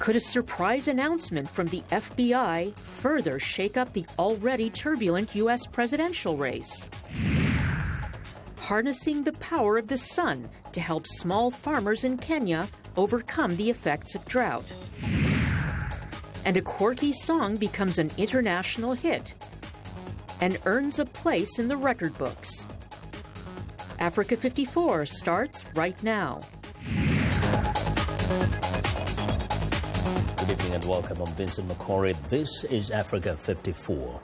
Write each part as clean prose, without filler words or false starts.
Could a surprise announcement from the FBI further shake up the already turbulent U.S. presidential race? Harnessing the power of the sun to help small farmers in Kenya overcome the effects of drought. And a quirky song becomes an international hit and earns a place in the record books. Africa 54 starts right now. Good evening and welcome. I'm Vincent Makori. This is Africa 54.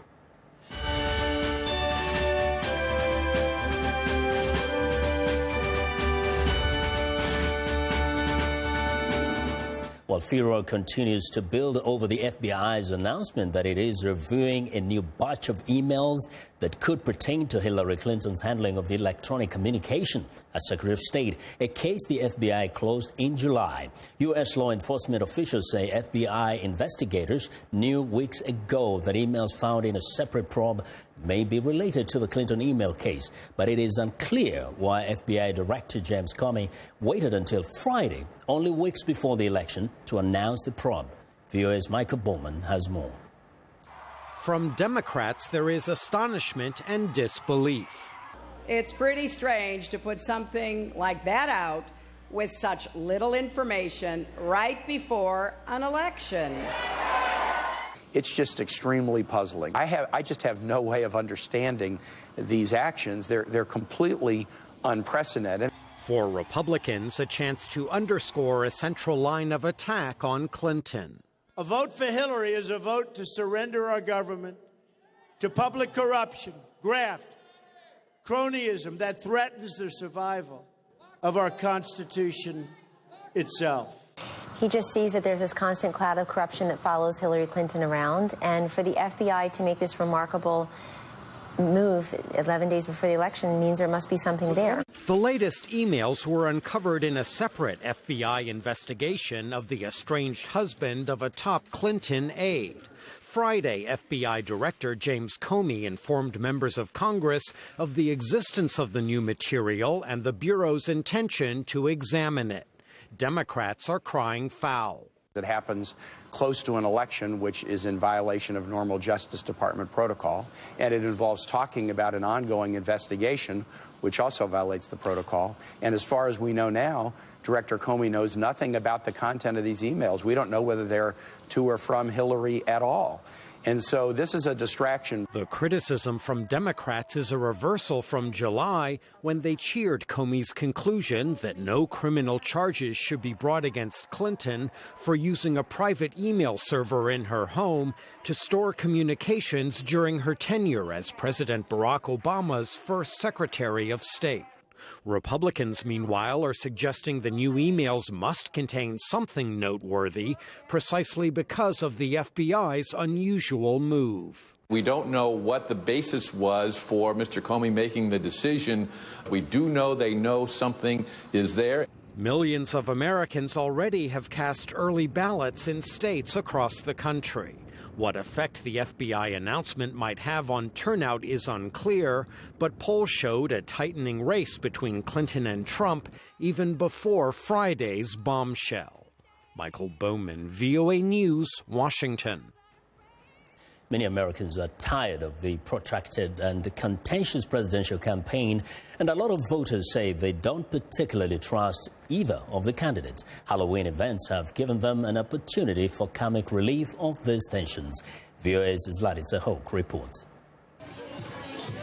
While furor continues to build over the FBI's announcement that it is reviewing a new batch of emails that could pertain to Hillary Clinton's handling of electronic communication as Secretary of State, a case the FBI closed in July. U.S. law enforcement officials say FBI investigators knew weeks ago that emails found in a separate probe may be related to the Clinton email case, but it is unclear why FBI Director James Comey waited until Friday, only weeks before the election, to announce the probe. VOA's Michael Bowman has more. From Democrats, there is astonishment and disbelief. It's pretty strange to put something like that out with such little information right before an election. It's just extremely puzzling. I just have no way of understanding these actions. They're completely unprecedented. For Republicans, a chance to underscore a central line of attack on Clinton. A vote for Hillary is a vote to surrender our government to public corruption, graft, cronyism that threatens the survival of our Constitution itself. He just sees that there's this constant cloud of corruption that follows Hillary Clinton around. And for the FBI to make this remarkable move 11 days before the election means there must be something there. The latest emails were uncovered in a separate FBI investigation of the estranged husband of a top Clinton aide. Friday, FBI Director James Comey informed members of Congress of the existence of the new material and the Bureau's intention to examine it. Democrats are crying foul. It happens close to an election, which is in violation of normal Justice Department protocol, and it involves talking about an ongoing investigation, which also violates the protocol. And as far as we know now, Director Comey knows nothing about the content of these emails. We don't know whether they're to or from Hillary at all. And so this is a distraction. The criticism from Democrats is a reversal from July when they cheered Comey's conclusion that no criminal charges should be brought against Clinton for using a private email server in her home to store communications during her tenure as President Barack Obama's first Secretary of State. Republicans, meanwhile, are suggesting the new emails must contain something noteworthy precisely because of the FBI's unusual move. We don't know what the basis was for Mr. Comey making the decision. We do know they know something is there. Millions of Americans already have cast early ballots in states across the country. What effect the FBI announcement might have on turnout is unclear, but polls showed a tightening race between Clinton and Trump even before Friday's bombshell. Michael Bowman, VOA News, Washington. Many Americans are tired of the protracted and contentious presidential campaign, and a lot of voters say they don't particularly trust either of the candidates. Halloween events have given them an opportunity for comic relief of these tensions. VOA's Zlatitsa Hoke reports.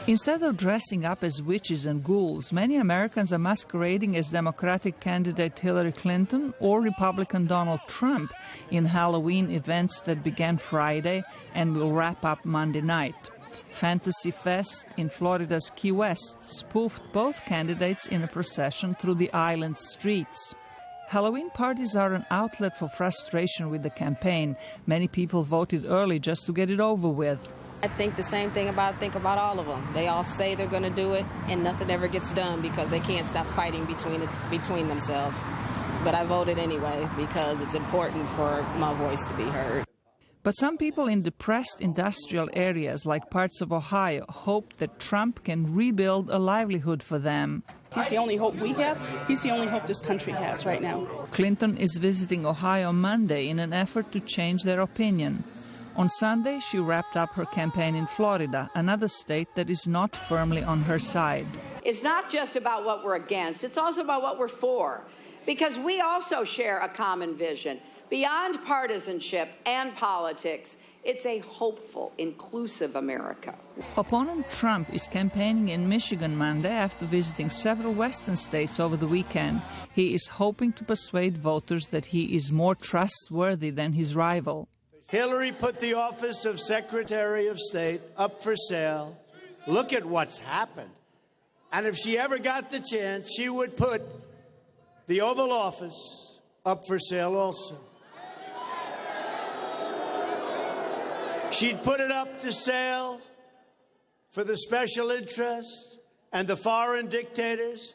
Instead of dressing up as witches and ghouls, many Americans are masquerading as Democratic candidate Hillary Clinton or Republican Donald Trump in Halloween events that began Friday and will wrap up Monday night. Fantasy Fest in Florida's Key West spoofed both candidates in a procession through the island's streets. Halloween parties are an outlet for frustration with the campaign. Many people voted early just to get it over with. I think the same thing about all of them. They all say they're going to do it, and nothing ever gets done because they can't stop fighting between themselves. But I voted anyway because it's important for my voice to be heard. But some people in depressed industrial areas like parts of Ohio hope that Trump can rebuild a livelihood for them. He's the only hope we have. He's the only hope this country has right now. Clinton is visiting Ohio Monday in an effort to change their opinion. On Sunday, she wrapped up her campaign in Florida, another state that is not firmly on her side. It's not just about what we're against, it's also about what we're for, because we also share a common vision. Beyond partisanship and politics, it's a hopeful, inclusive America. Opponent Trump is campaigning in Michigan Monday after visiting several western states over the weekend. He is hoping to persuade voters that he is more trustworthy than his rival. Hillary put the office of Secretary of State up for sale. Look at what's happened. And if she ever got the chance, she would put the Oval Office up for sale also. She'd put it up to sale for the special interests and the foreign dictators,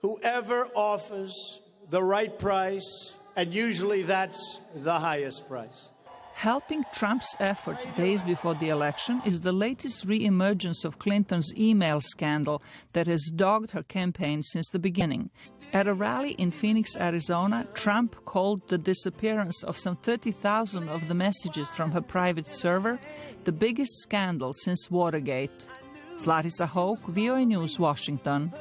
whoever offers the right price, and usually that's the highest price. Helping Trump's effort days before the election is the latest re-emergence of Clinton's email scandal that has dogged her campaign since the beginning. At a rally in Phoenix, Arizona, Trump called the disappearance of some 30,000 of the messages from her private server the biggest scandal since Watergate. Zlatica Hoke, VOA News, Washington.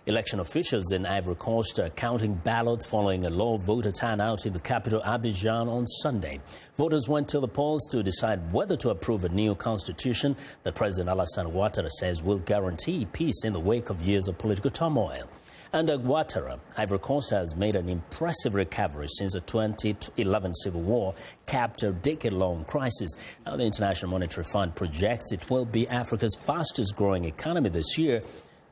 Election officials in Ivory Coast are counting ballots following a low voter turnout in the capital Abidjan on Sunday. Voters went to the polls to decide whether to approve a new constitution that President Alassane Ouattara says will guarantee peace in the wake of years of political turmoil. Under Ouattara, Ivory Coast has made an impressive recovery since the 2011 civil war capped a decade-long crisis. Now, the International Monetary Fund projects it will be Africa's fastest-growing economy this year.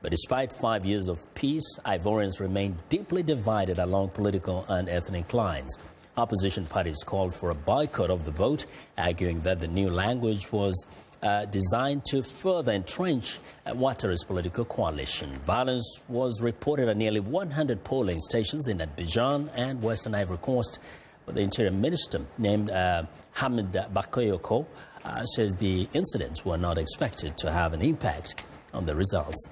But despite 5 years of peace, Ivorians remain deeply divided along political and ethnic lines. Opposition parties called for a boycott of the vote, arguing that the new language was designed to further entrench Ouattara's political coalition. Violence was reported at nearly 100 polling stations in Abidjan and Western Ivory Coast. But the Interior Minister, named Hamid Bakayoko, says the incidents were not expected to have an impact on the results.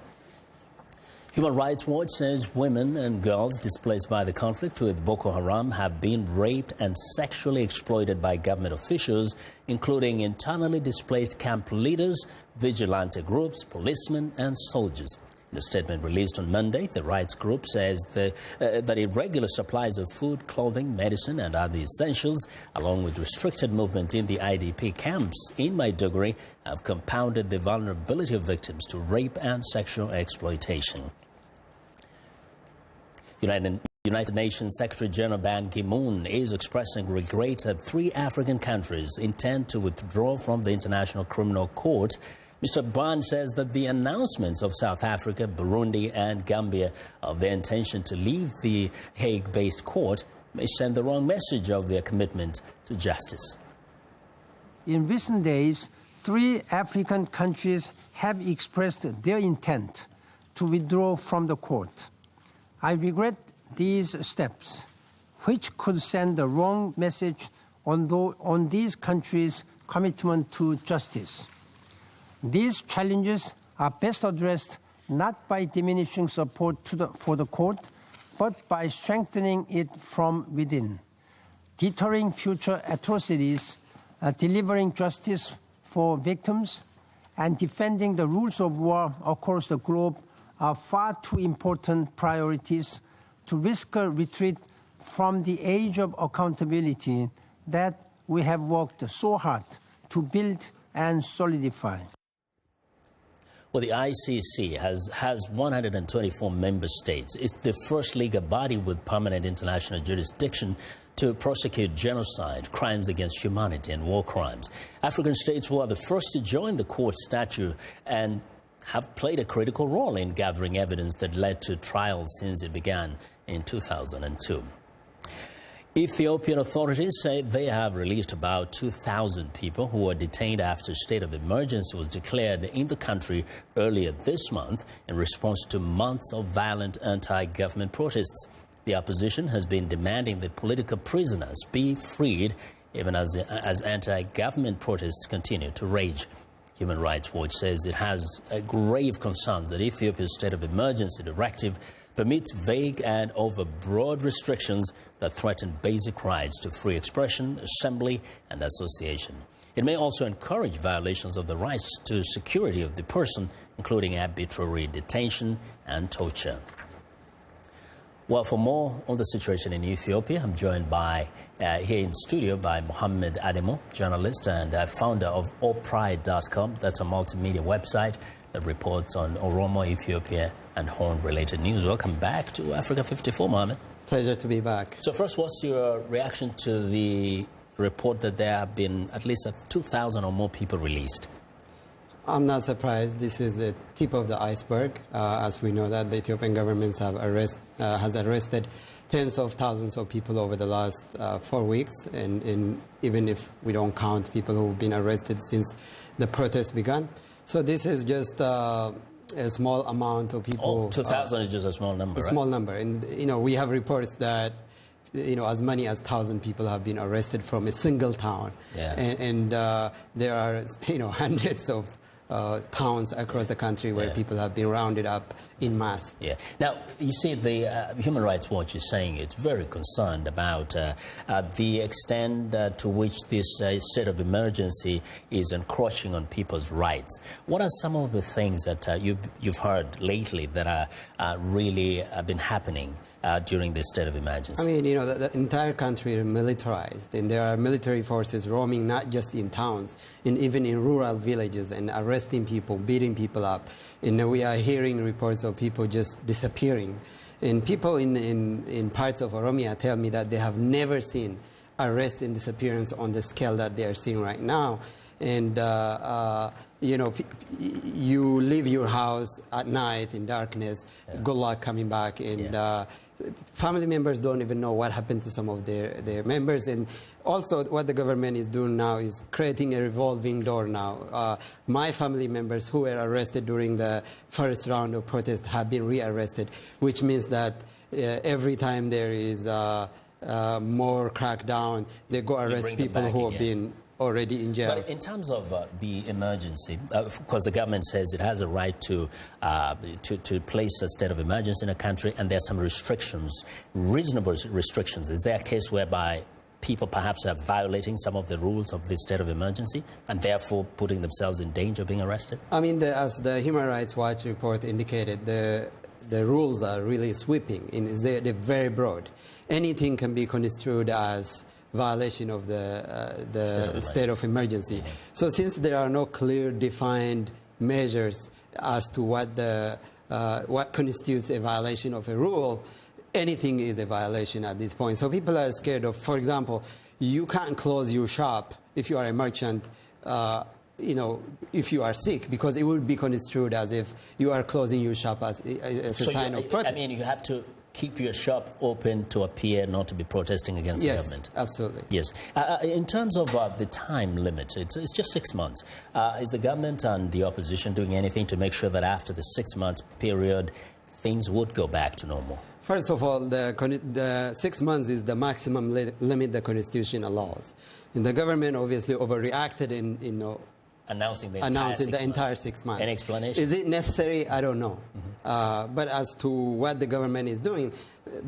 Human Rights Watch says women and girls displaced by the conflict with Boko Haram have been raped and sexually exploited by government officials, including internally displaced camp leaders, vigilante groups, policemen and soldiers. In a statement released on Monday, the rights group says that irregular supplies of food, clothing, medicine and other essentials, along with restricted movement in the IDP camps in Maiduguri, have compounded the vulnerability of victims to rape and sexual exploitation. United Nations Secretary General Ban Ki-moon is expressing regret that 3 African countries intend to withdraw from the International Criminal Court. Mr. Ban says that the announcements of South Africa, Burundi and Gambia of their intention to leave the Hague-based court may send the wrong message of their commitment to justice. In recent days, 3 African countries have expressed their intent to withdraw from the court. I regret these steps, which could send the wrong message on these countries' commitment to justice. These challenges are best addressed not by diminishing support for the court, but by strengthening it from within. Deterring future atrocities, delivering justice for victims, and defending the rules of war across the globe are far too important priorities to risk a retreat from the age of accountability that we have worked so hard to build and solidify. Well, the ICC has 124 member states. It's the first legal body with permanent international jurisdiction to prosecute genocide, crimes against humanity and war crimes. African states were the first to join the court statute and have played a critical role in gathering evidence that led to trials since it began in 2002. Ethiopian authorities say they have released about 2,000 people who were detained after a state of emergency was declared in the country earlier this month in response to months of violent anti-government protests. The opposition has been demanding that political prisoners be freed, even as anti-government protests continue to rage. Human Rights Watch says it has grave concerns that Ethiopia's state of emergency directive permits vague and overbroad restrictions that threaten basic rights to free expression, assembly, and association. It may also encourage violations of the rights to security of the person, including arbitrary detention and torture. Well, for more on the situation in Ethiopia, I'm joined by, here in studio by Mohammed Ademo, journalist and founder of allpride.com. That's a multimedia website that reports on Oromo, Ethiopia, and Horn-related news. Welcome back to Africa 54, Mohammed. Pleasure to be back. So first, what's your reaction to the report that there have been at least 2,000 or more people released? I'm not surprised. This is the tip of the iceberg. As we know that the Ethiopian government has arrested tens of thousands of people over the last 4 weeks. And even if we don't count people who've been arrested since the protests began. So this is just a small amount of people. 2,000 is just a small number, right? Small number. And, we have reports that as many as 1,000 people have been arrested from a single town. Yeah. And there are, hundreds of towns across the country where people have been rounded up in mass. Yeah. Now, you see, the Human Rights Watch is saying it's very concerned about the extent to which this state of emergency is encroaching on people's rights. What are some of the things that you've heard lately that are really been happening during this state of emergency? I mean, the entire country is militarized, and there are military forces roaming not just in towns, even in rural villages, and arresting people, beating people up. And we are hearing reports of people just disappearing. And people in parts of Oromia tell me that they have never seen arrest and disappearance on the scale that they are seeing right now. And, you leave your house at night in darkness, good luck coming back. And family members don't even know what happened to some of their members. And also what the government is doing now is creating a revolving door now. My family members who were arrested during the first round of protests have been rearrested, which means that every time there is more crackdown, they go arrest people who have been already in jail. But in terms of the emergency, of course, the government says it has a right to place a state of emergency in a country, and there are some restrictions, reasonable restrictions. Is there a case whereby people perhaps are violating some of the rules of this state of emergency and therefore putting themselves in danger of being arrested? I mean, as the Human Rights Watch report indicated, the rules are really sweeping. They're very broad. Anything can be construed as violation of the state of emergency. Yeah. So since there are no clear defined measures as to what constitutes a violation of a rule, anything is a violation at this point. So people are scared of, for example, you can't close your shop if you are a merchant, if you are sick, because it would be construed as if you are closing your shop as a sign of protest. I mean, you have to keep your shop open to appear not to be protesting against the government. Yes, absolutely. Yes. In terms of the time limit, it's just 6 months. Is the government and the opposition doing anything to make sure that after the 6 months period, things would go back to normal? First of all, the 6 months is the maximum limit the Constitution allows. And the government obviously overreacted in announcing the entire 6 months. Any explanation? Is it necessary? I don't know. But as to what the government is doing,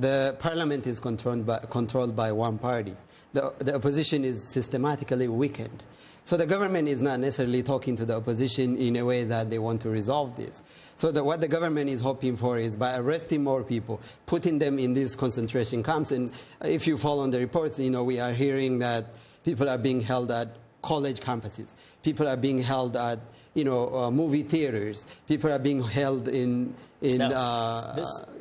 the parliament is controlled by one party. The opposition is systematically weakened. So the government is not necessarily talking to the opposition in a way that they want to resolve this. So what the government is hoping for is by arresting more people, putting them in these concentration camps. And if you follow on the reports, we are hearing that people are being held at college campuses. People are being held at, movie theaters. People are being held in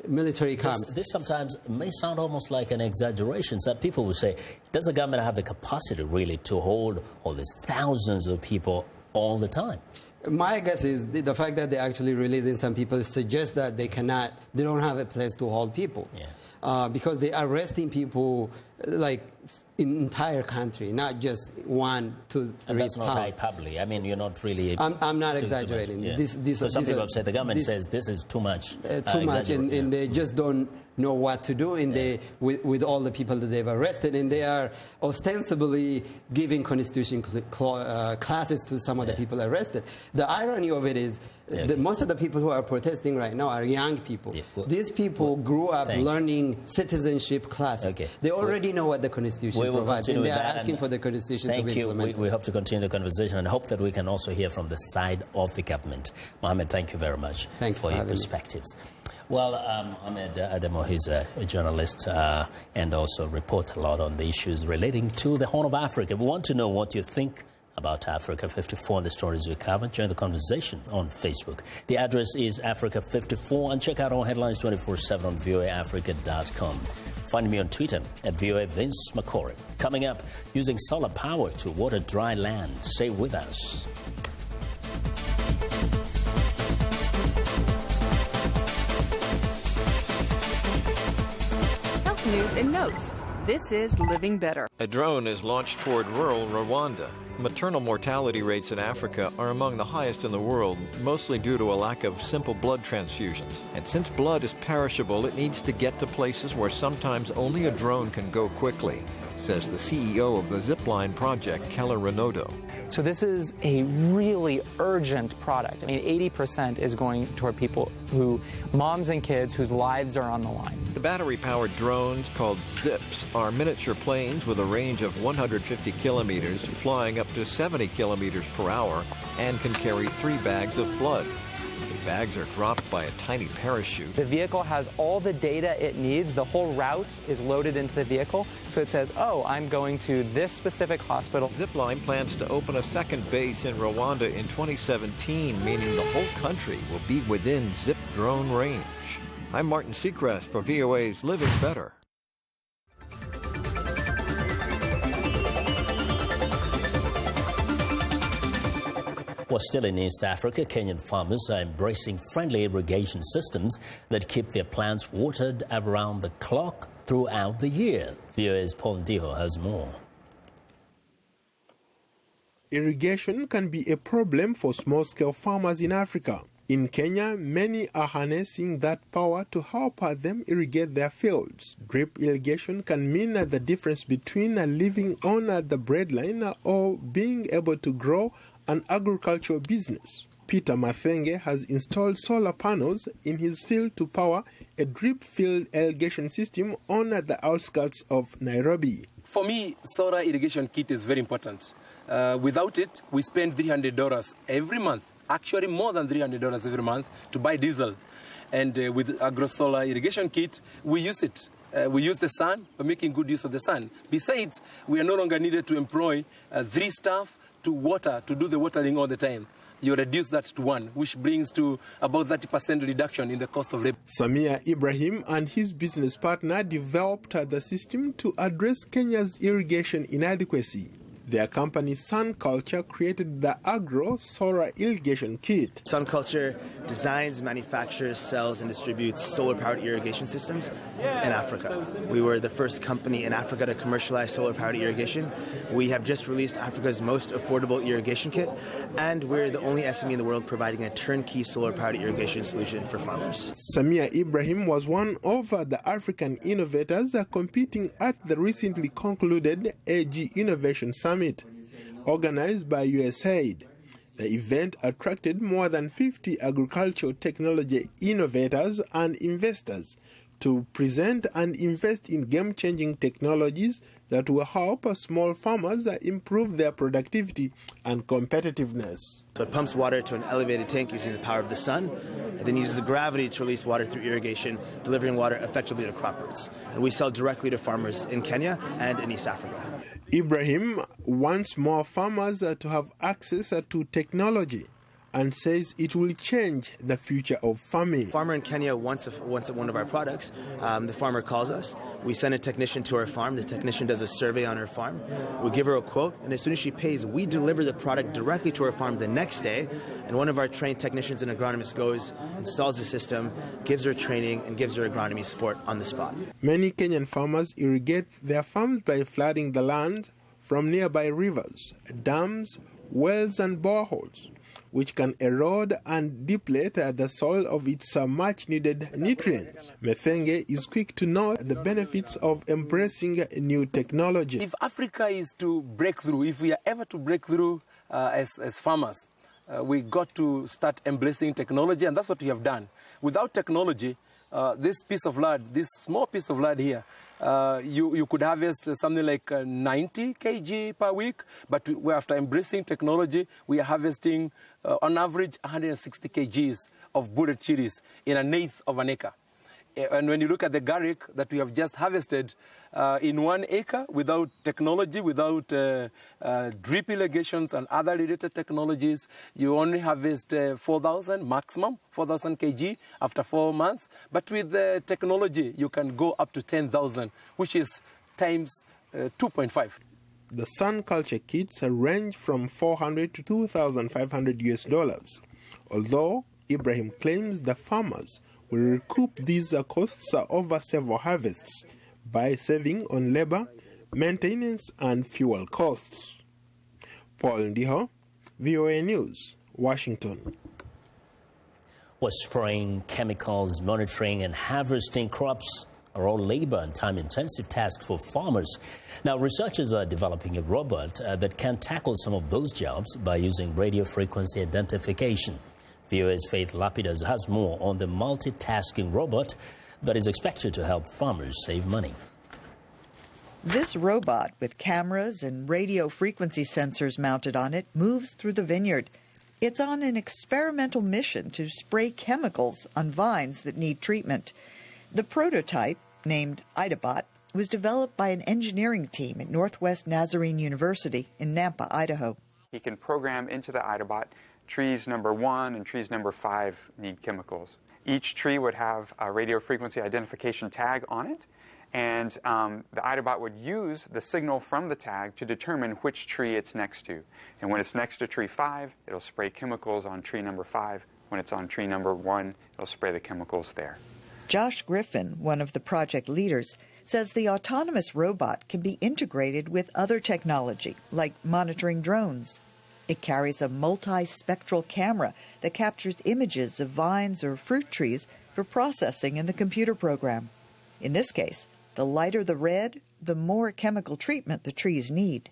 military camps. This sometimes may sound almost like an exaggeration. Some people will say, does the government have the capacity really to hold all these thousands of people all the time? My guess is the fact that they're actually releasing some people suggests that they don't have a place to hold people. Yeah. Because they're arresting people like entire country, not just 1, 2, 3 And that's not towns. hyperbole. I mean, you're not really... I'm not exaggerating. Yeah. So some people have said the government says this is too much. Too much, and they just don't know what to do with all the people that they've arrested, and they are ostensibly giving constitution classes to some of the people arrested. The irony of it is that most of the people who are protesting right now are young people. These people grew up learning citizenship classes. They already know what the constitution provides, and they are asking for the constitution to be implemented. We hope to continue the conversation and hope that we can also hear from the side of the government. Mohammed, thank you very much for your perspectives. Well, Ahmed Ademo, he's a journalist and also reports a lot on the issues relating to the Horn of Africa. We want to know what you think about Africa 54 and the stories we cover. Join the conversation on Facebook. The address is Africa54, and check out our headlines 24/7 on voaafrica.com. Find me on Twitter at VOA Vince Makori. Coming up, using solar power to water dry land. Stay with us. News and notes. This is Living Better. A drone is launched toward rural Rwanda. Maternal mortality rates in Africa are among the highest in the world, mostly due to a lack of simple blood transfusions. And since blood is perishable, it needs to get to places where sometimes only a drone can go quickly, says the CEO of the Zipline project, Keller Renaudot. So this is a really urgent product. I mean, 80% is going toward people moms and kids whose lives are on the line. The battery-powered drones, called Zips, are miniature planes with a range of 150 kilometers, flying up to 70 kilometers per hour, and can carry 3 bags of blood. The bags are dropped by a tiny parachute. The vehicle has all the data it needs. The whole route is loaded into the vehicle. So it says, oh, I'm going to this specific hospital. Zipline plans to open a second base in Rwanda in 2017, meaning the whole country will be within Zip drone range. I'm Martin Seacrest for VOA's Living Better. Well, still in East Africa, Kenyan farmers are embracing friendly irrigation systems that keep their plants watered around the clock throughout the year. VOA's Paul Ndiho has more. Irrigation can be a problem for small-scale farmers in Africa. In Kenya, many are harnessing that power to help them irrigate their fields. Drip irrigation can mean the difference between living on the breadline or being able to grow an agricultural business. Peter Mathenge has installed solar panels in his field to power a drip field irrigation system on the outskirts of Nairobi. For me, solar irrigation kit is very important. Without it, we spend $300 every month, actually more than $300 every month, to buy diesel. And with agro-solar irrigation kit, we use it. We use the sun, we're making good use of the sun. Besides, we are no longer needed to employ 3 staff to do the watering all the time. You reduce that to 1, which brings to about 30% reduction in the cost of labor. Samia Ibrahim and his business partner developed the system to address Kenya's irrigation inadequacy. Their company, Sun Culture, created the Agro Solar Irrigation Kit. Sun Culture designs, manufactures, sells, and distributes solar-powered irrigation systems in Africa. We were the first company in Africa to commercialize solar-powered irrigation. We have just released Africa's most affordable irrigation kit, and we're the only SME in the world providing a turnkey solar-powered irrigation solution for farmers. Samia Ibrahim was one of the African innovators competing at the recently concluded AG Innovation Summit, organized by USAID. The event attracted more than 50 agricultural technology innovators and investors to present and invest in game-changing technologies that will help small farmers improve their productivity and competitiveness. So it pumps water to an elevated tank using the power of the sun, and then uses the gravity to release water through irrigation, delivering water effectively to crop roots. And we sell directly to farmers in Kenya and in East Africa. Ibrahim wants more farmers to have access to technology and says it will change the future of farming. Farmer in Kenya wants one of our products. The farmer calls us. We send a technician to her farm. The technician does a survey on her farm. We give her a quote, and as soon as she pays, we deliver the product directly to her farm the next day. And one of our trained technicians and agronomists goes, installs the system, gives her training, and gives her agronomy support on the spot. Many Kenyan farmers irrigate their farms by flooding the land from nearby rivers, dams, wells, and boreholes, which can erode and deplete the soil of its much-needed nutrients. Methenge is quick to note the benefits of embracing new technology. If Africa is to break through, if we are ever to break through as farmers, we got to start embracing technology, and that's what we have done. Without technology, this piece of land, this small piece of land here, you could harvest something like 90 kg per week, but after embracing technology, we are harvesting on average 160 kgs of budded chilies in 1/8 of an acre. And when you look at the garlic that we have just harvested in 1 acre without technology, without drip irrigations and other related technologies, you only harvest 4,000 maximum, 4,000 kg after 4 months. But with the technology, you can go up to 10,000, which is times 2.5. The sun culture kits range from $400 to $2,500 although Ibrahim claims the farmers will recoup these costs over several harvests by saving on labor, maintenance, and fuel costs. Paul Ndiho, VOA News, Washington. Was spraying chemicals, monitoring, and harvesting crops are all labor and time-intensive tasks for farmers. Now, researchers are developing a robot that can tackle some of those jobs by using radio frequency identification. VOA's Faith Lapidus has more on the multitasking robot that is expected to help farmers save money. This robot, with cameras and radio frequency sensors mounted on it, moves through the vineyard. It's on an experimental mission to spray chemicals on vines that need treatment. The prototype, named IdaBot, was developed by an engineering team at Northwest Nazarene University in Nampa, Idaho. He can program into the IdaBot trees number 1 and trees number 5 need chemicals. Each tree would have a radio frequency identification tag on it, and the IdaBot would use the signal from the tag to determine which tree it's next to. And when it's next to tree 5, it'll spray chemicals on tree number 5. When it's on tree number 1, it'll spray the chemicals there. Josh Griffin, one of the project leaders, says the autonomous robot can be integrated with other technology, like monitoring drones. It carries a multi-spectral camera that captures images of vines or fruit trees for processing in the computer program. In this case, the lighter the red, the more chemical treatment the trees need.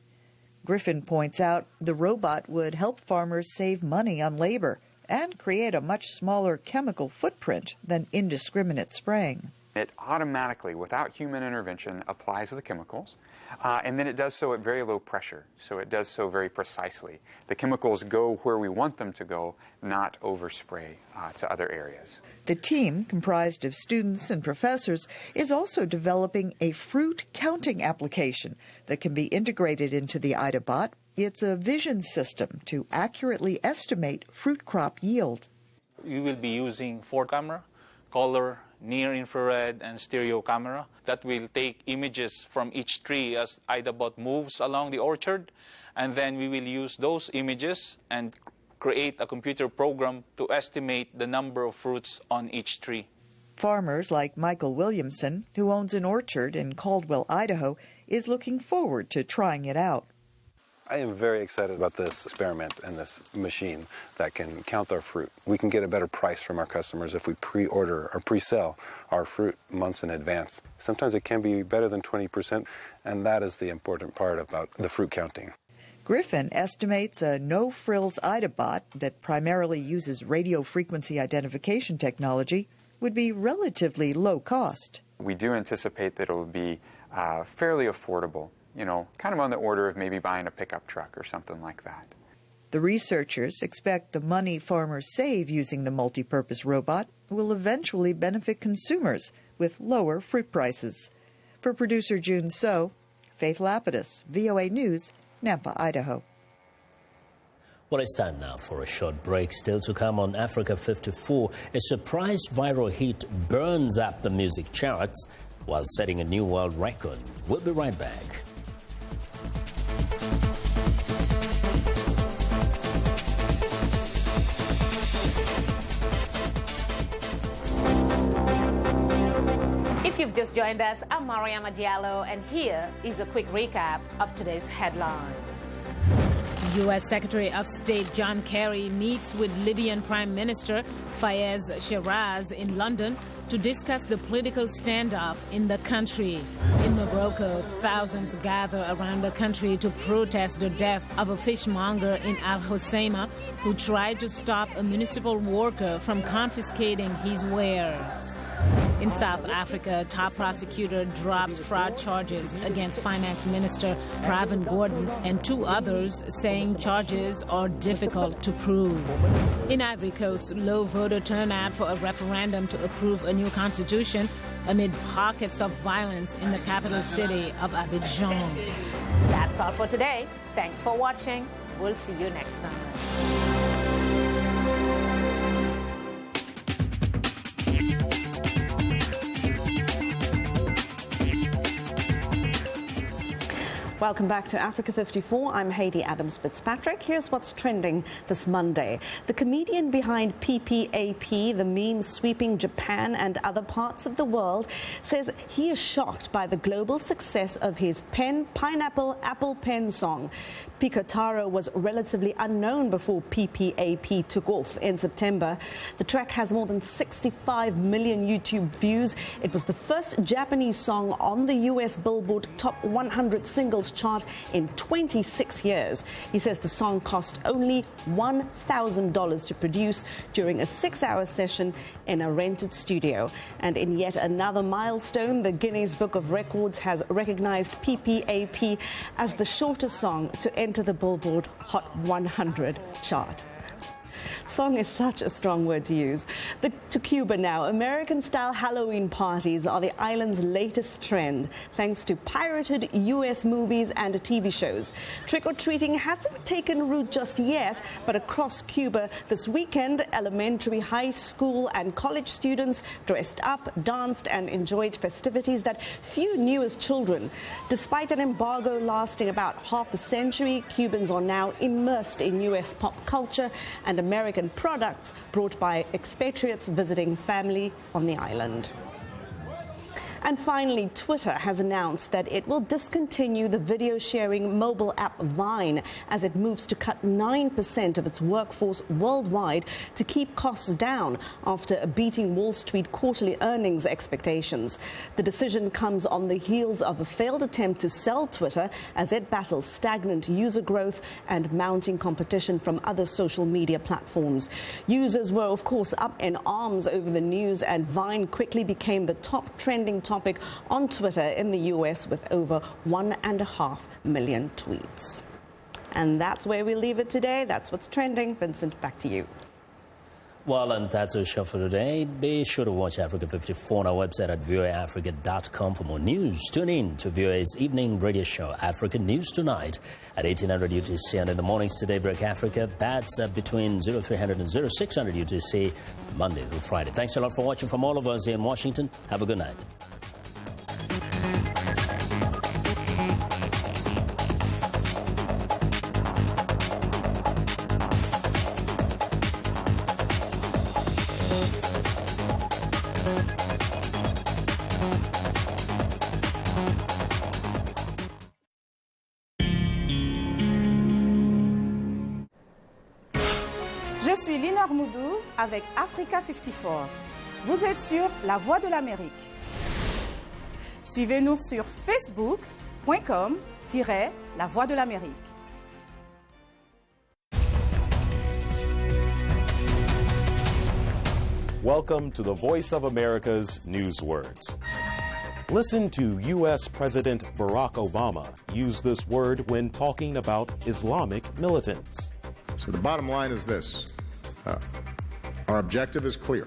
Griffin points out the robot would help farmers save money on labor and create a much smaller chemical footprint than indiscriminate spraying. It automatically, without human intervention, applies the chemicals, and then it does so at very low pressure, so it does so very precisely. The chemicals go where we want them to go, not overspray to other areas. The team, comprised of students and professors, is also developing a fruit counting application that can be integrated into the IdaBot. It's a vision system to accurately estimate fruit crop yield. We will be using 4 camera, color, near-infrared, and stereo camera that will take images from each tree as IdaBot moves along the orchard, and then we will use those images and create a computer program to estimate the number of fruits on each tree. Farmers like Michael Williamson, who owns an orchard in Caldwell, Idaho, is looking forward to trying it out. I am very excited about this experiment and this machine that can count our fruit. We can get a better price from our customers if we pre-order or pre-sell our fruit months in advance. Sometimes it can be better than 20%, and that is the important part about the fruit counting. Griffin estimates a no-frills IdaBot that primarily uses radio frequency identification technology would be relatively low cost. We do anticipate that it will be fairly affordable. Kind of on the order of maybe buying a pickup truck or something like that. The researchers expect the money farmers save using the multi-purpose robot will eventually benefit consumers with lower fruit prices. For producer June So, Faith Lapidus, VOA News, Nampa, Idaho. Well, it's time now for a short break. Still to come on Africa 54, a surprise viral hit burns up the music charts while setting a new world record. We'll be right back. If you've just joined us, I'm Mariama Diallo, and here is a quick recap of today's headlines. U.S. Secretary of State John Kerry meets with Libyan Prime Minister Fayez Sharraj in London to discuss the political standoff in the country. In Morocco, thousands gather around the country to protest the death of a fishmonger in Al Hoceima who tried to stop a municipal worker from confiscating his wares. In South Africa, top prosecutor drops fraud charges against Finance Minister Pravin Gordhan and two others, saying charges are difficult to prove. In Ivory Coast, low voter turnout for a referendum to approve a new constitution amid pockets of violence in the capital city of Abidjan. That's all for today. Thanks for watching. We'll see you next time. Welcome back to Africa 54. I'm Haiti Adams-Fitzpatrick. Here's what's trending this Monday. The comedian behind PPAP, the meme sweeping Japan and other parts of the world, says he is shocked by the global success of his Pineapple Apple Pen song. Pikotaro was relatively unknown before PPAP took off in September. The track has more than 65 million YouTube views. It was the first Japanese song on the US Billboard Top 100 Singles chart in 26 years. He says the song cost only $1,000 to produce during a 6-hour session in a rented studio. And in yet another milestone, the Guinness Book of Records has recognized PPAP as the shortest song to enter the Billboard Hot 100 chart. Song is such a strong word to use. To Cuba now. American-style Halloween parties are the island's latest trend, thanks to pirated U.S. movies and TV shows. Trick-or-treating hasn't taken root just yet, but across Cuba this weekend, elementary, high school and college students dressed up, danced and enjoyed festivities that few knew as children. Despite an embargo lasting about half a century, Cubans are now immersed in U.S. pop culture and American products brought by expatriates visiting family on the island. And finally, Twitter has announced that it will discontinue the video-sharing mobile app Vine as it moves to cut 9% of its workforce worldwide to keep costs down after beating Wall Street quarterly earnings expectations. The decision comes on the heels of a failed attempt to sell Twitter as it battles stagnant user growth and mounting competition from other social media platforms. Users were, of course, up in arms over the news, and Vine quickly became the top trending topic on Twitter in the US with over 1.5 million tweets. And that's where we leave it today. That's what's trending. Vincent, back to you. Well, and that's our show for today. Be sure to watch Africa 54 on our website at voaafrica.com for more news. Tune in to VOA's evening radio show, Africa News Tonight, at 1800 UTC. And in the mornings to Daybreak Africa, that's between 0300 and 0600 UTC, Monday through Friday. Thanks a lot for watching from all of us here in Washington. Have a good night. Je suis Lina Armoudou avec Africa 54. Vous êtes sur La Voix de l'Amérique. Suivez-nous sur facebook.com/La Voix de l'Amérique. Welcome to the Voice of America's Newswords. Listen to U.S. President Barack Obama use this word when talking about Islamic militants. So the bottom line is this. Our objective is clear,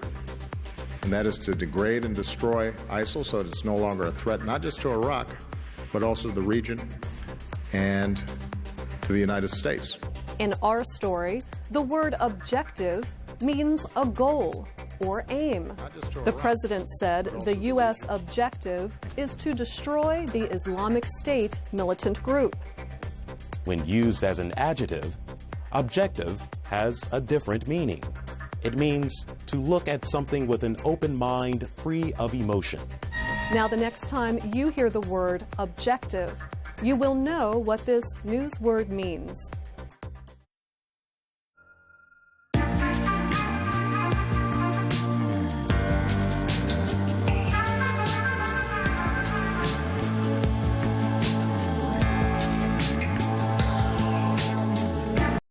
and that is to degrade and destroy ISIL so that it's no longer a threat, not just to Iraq, but also the region and to the United States. In our story, the word objective means a goal or aim. The president said the U.S. objective is to destroy the Islamic State militant group. When used as an adjective, objective has a different meaning. It means to look at something with an open mind, free of emotion. Now, the next time you hear the word objective, you will know what this news word means.